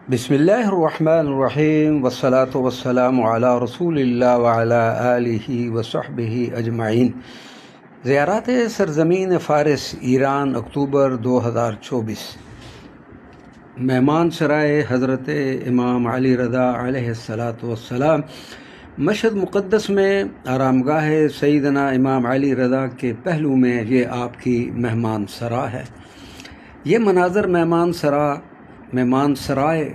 بسم اللہ الرحمن الرحیم والصلاة والسلام علی رسول اللہ وعلی آلہ وصحبہ اجمعین۔ زیارات سرزمین فارس ایران اکتوبر 2024۔ مہمان سرائے حضرت امام علی رضا علیہ السلام۔ مشہد مقدس میں آرامگاہ سیدنا امام علی رضا کے پہلو میں یہ آپ کی مہمان سرا ہے۔ یہ مناظر مہمان سرائے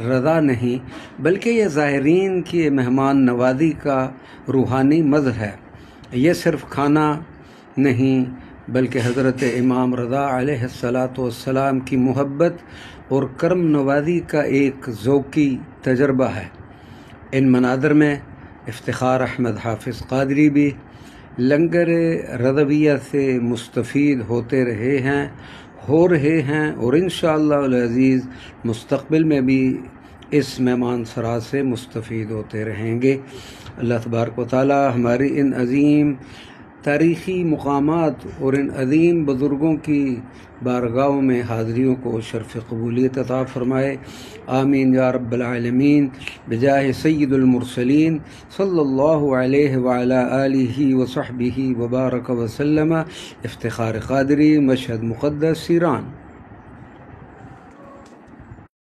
رضا نہیں بلکہ یہ زائرین کی مہمان نوازی کا روحانی مظہر ہے۔ یہ صرف کھانا نہیں بلکہ حضرت امام رضا علیہ السلام کی محبت اور کرم نوازی کا ایک ذوقی تجربہ ہے۔ ان مناظر میں افتخار احمد حافظ قادری بھی لنگر رضویہ سے مستفید ہوتے رہے ہیں اور انشاءاللہ العزیز مستقبل میں بھی اس مہمان سرا سے مستفید ہوتے رہیں گے۔ اللہ تبارک و تعالی ہماری ان عظیم تاریخی مقامات اور ان عظیم بزرگوں کی بارگاہوں میں حاضریوں کو شرف قبولیت عطا فرمائے، آمین یا رب العالمین، بجاہ سید المرسلین صلی اللہ علیہ وعلی آلہ وصحبہ وبارک وسلم۔ افتخار قادری، مشہد مقدس، ایران۔